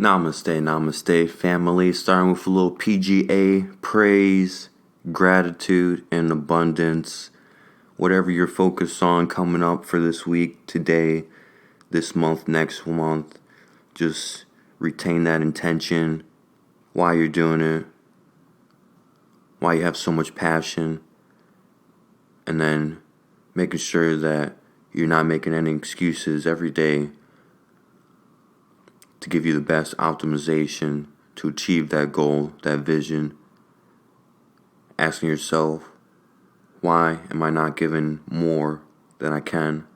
Namaste, namaste, family. Starting with a little PGA, praise, gratitude, and abundance. Whatever you're focused on coming up for this week, today, this month, next month, just retain that intention, why you're doing it, why you have so much passion, and then making sure that you're not making any excuses every day to give you the best optimization to achieve that goal, that vision. Asking yourself, why am I not giving more than I can?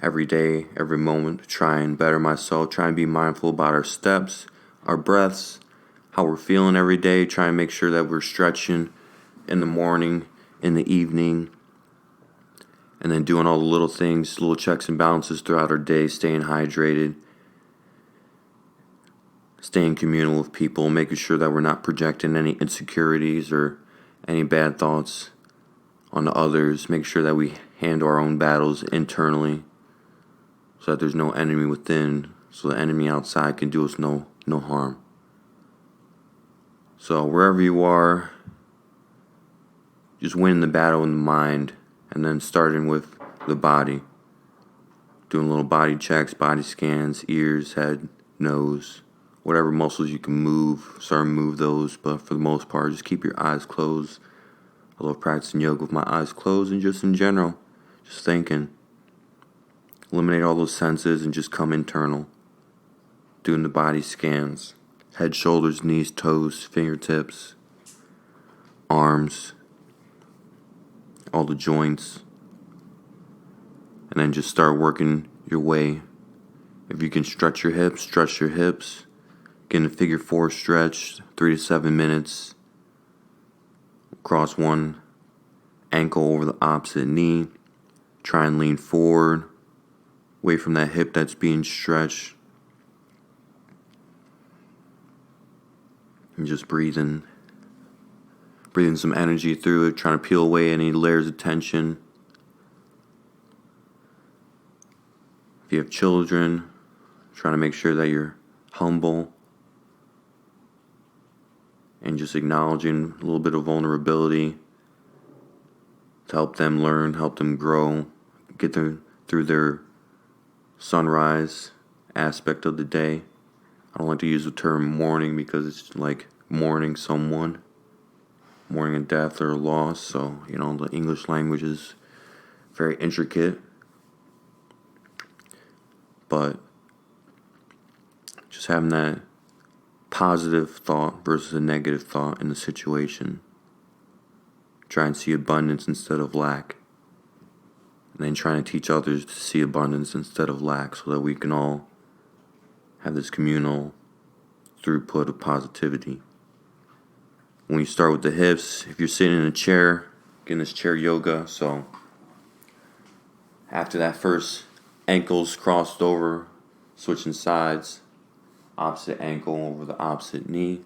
Every day, every moment, try and better myself, try and be mindful about our steps, our breaths, how we're feeling every day, try and make sure that we're stretching in the morning, in the evening, and then doing all the little things, little checks and balances throughout our day, staying hydrated, staying communal with people, making sure that we're not projecting any insecurities or any bad thoughts onto others, make sure that we handle our own battles internally so that there's no enemy within, so the enemy outside can do us no harm. So wherever you are, just winning the battle in the mind, and then starting with the body. Doing little body checks, body scans, ears, head, nose, whatever muscles you can move, start to move those. But for the most part, just keep your eyes closed. I love practicing yoga with my eyes closed and just in general, just thinking. Eliminate all those senses and just come internal. Doing the body scans. Head, shoulders, knees, toes, fingertips, arms, all the joints, and then just start working your way. If you can stretch your hips, get a figure 4 stretch, 3 to 7 minutes. Cross one ankle over the opposite knee, try and lean forward, away from that hip that's being stretched, and just breathing some energy through it, trying to peel away any layers of tension. If you have children, trying to make sure that you're humble and just acknowledging a little bit of vulnerability to help them learn, help them grow, get them through their sunrise aspect of the day. I don't like to use the term mourning because it's like mourning someone. Mourning a death or a loss, so the English language is very intricate, but just having that positive thought versus a negative thought in the situation. Try and see abundance instead of lack, and then trying to teach others to see abundance instead of lack, so that we can all have this communal throughput of positivity. When you start with the hips, if you're sitting in a chair, getting this chair yoga, so after that first ankles crossed over, switching sides, opposite ankle over the opposite knee,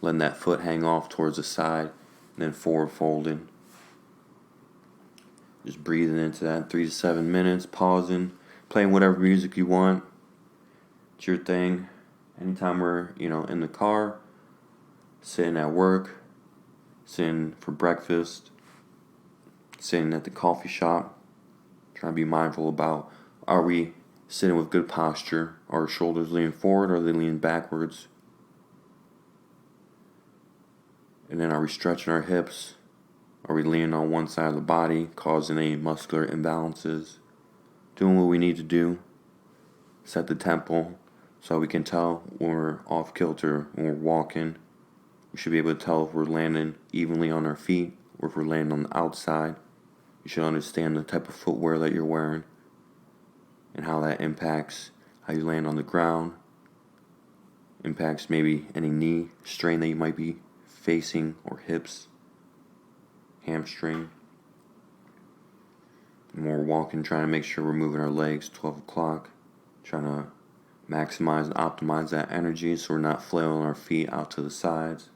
letting that foot hang off towards the side, and then forward folding. Just breathing into that 3 to 7 minutes, pausing, playing whatever music you want. It's your thing. Anytime we're, in the car, sitting at work, sitting for breakfast, sitting at the coffee shop, trying to be mindful about, are we sitting with good posture? Are our shoulders leaning forward or are they leaning backwards? And then are we stretching our hips? Are we leaning on one side of the body, causing any muscular imbalances? Doing what we need to do. Set the tempo so we can tell when we're off kilter, when we're walking. We should be able to tell if we're landing evenly on our feet or if we're landing on the outside. You should understand the type of footwear that you're wearing and how that impacts how you land on the ground, impacts maybe any knee strain that you might be facing, or hips, hamstring. And when we're walking, trying to make sure we're moving our legs 12 o'clock, trying to maximize and optimize that energy so we're not flailing our feet out to the sides.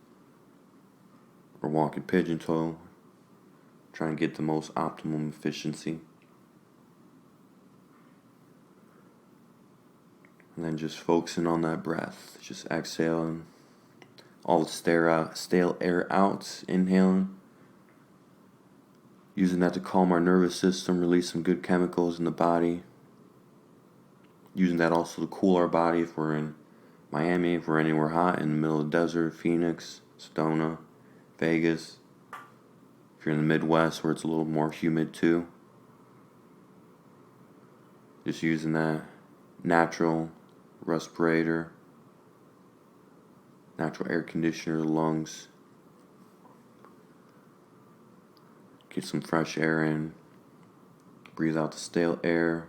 Or walking pigeon toe, trying to get the most optimum efficiency. And then just focusing on that breath. Just exhaling all the stale air out. Inhaling. Using that to calm our nervous system, release some good chemicals in the body. Using that also to cool our body if we're in Miami, if we're anywhere hot, in the middle of the desert, Phoenix, Sedona, Vegas. If you're in the Midwest where it's a little more humid too. Just using that natural respirator, natural air conditioner, lungs. Get some fresh air in. Breathe out the stale air.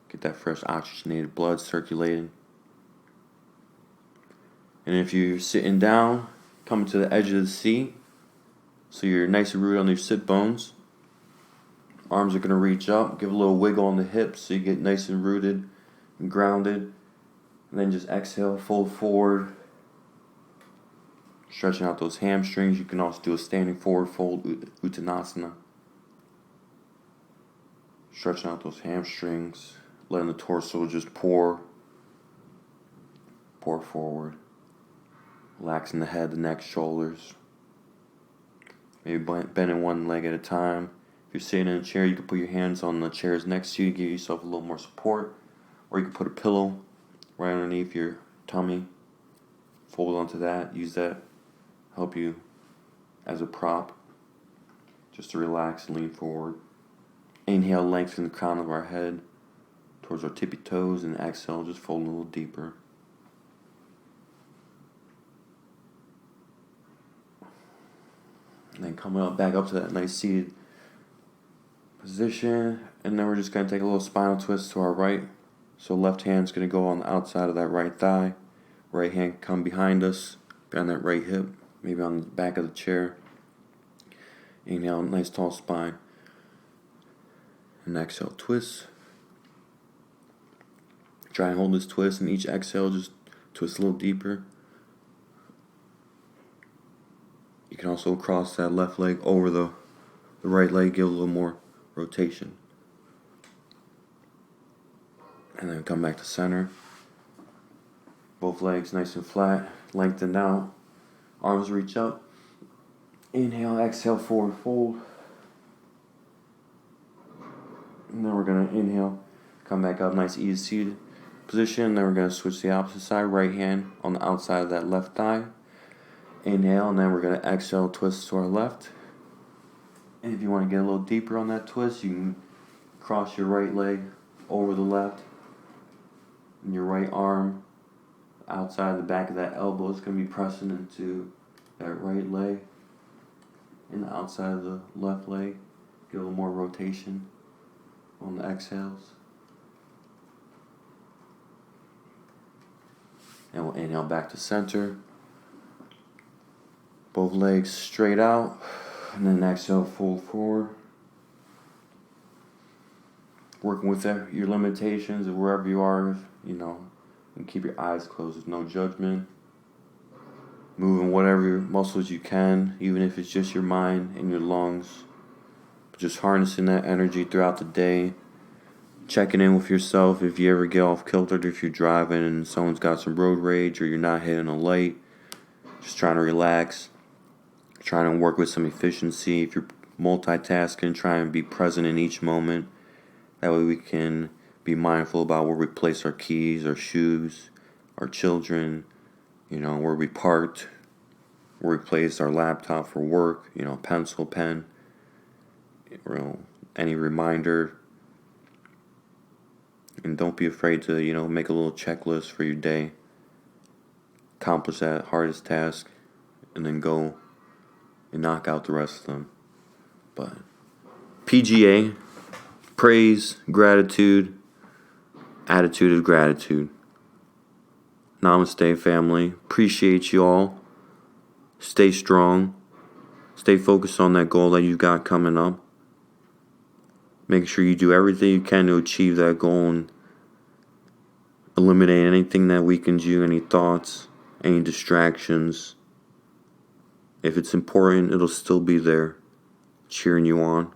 Get that fresh oxygenated blood circulating. And if you're sitting down, come to the edge of the seat. So you're nice and rooted on your sit bones. Arms are going to reach up. Give a little wiggle on the hips so you get nice and rooted and grounded. And then just exhale, fold forward. Stretching out those hamstrings. You can also do a standing forward fold, Uttanasana. Stretching out those hamstrings. Letting the torso just pour forward. Relaxing the head, the neck, shoulders. Maybe bending one leg at a time. If you're sitting in a chair, you can put your hands on the chairs next to you to give yourself a little more support. Or you can put a pillow right underneath your tummy. Fold onto that. Use that. Help you as a prop. Just to relax and lean forward. Inhale, lengthen the crown of our head towards our tippy toes. And exhale, just fold a little deeper. And then coming up back up to that nice seated position. And then we're just going to take a little spinal twist to our right. So left hand's going to go on the outside of that right thigh. Right hand come behind us, behind that right hip, maybe on the back of the chair. Inhale, nice tall spine. And exhale, twist. Try and hold this twist, and each exhale just twist a little deeper. You can also cross that left leg over the right leg, give a little more rotation. And then come back to center. Both legs nice and flat, lengthened out. Arms reach up. Inhale, exhale, forward fold. And then we're going to inhale, come back up, nice easy seated position. Then we're going to switch the opposite side, right hand on the outside of that left thigh. Inhale, and then we're going to exhale, twist to our left. And if you want to get a little deeper on that twist, you can cross your right leg over the left. And your right arm outside the back of that elbow is going to be pressing into that right leg. And the outside of the left leg. Get a little more rotation on the exhales. And we'll inhale back to center. Both legs straight out. And then exhale, fold forward. Working with your limitations of wherever you are, and keep your eyes closed. There's no judgment. Moving whatever muscles you can, even if it's just your mind and your lungs. Just harnessing that energy throughout the day. Checking in with yourself if you ever get off kilter, if you're driving and someone's got some road rage or you're not hitting a light. Just trying to relax. Trying to work with some efficiency. If you're multitasking, try and be present in each moment. That way we can be mindful about where we place our keys, our shoes, our children, where we parked, where we placed our laptop for work, pencil, pen, any reminder. And don't be afraid to, make a little checklist for your day. Accomplish that hardest task and then go and knock out the rest of them. But PGA, praise, gratitude, attitude of gratitude. Namaste, family. Appreciate you all. Stay strong. Stay focused on that goal that you've got coming up. Make sure you do everything you can to achieve that goal and eliminate anything that weakens you, any thoughts, any distractions. If it's important, it'll still be there, cheering you on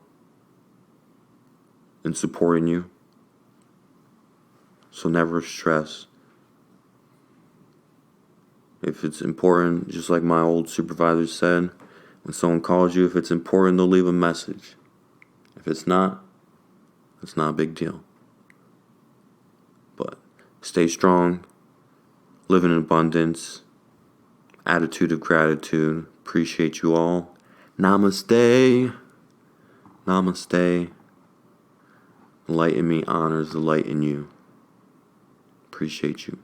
and supporting you. So never stress. If it's important, just like my old supervisor said, when someone calls you, if it's important, they'll leave a message. If it's not, it's not a big deal. But stay strong, live in abundance, attitude of gratitude. Appreciate you all. Namaste. Namaste. The light in me honors the light in you. Appreciate you.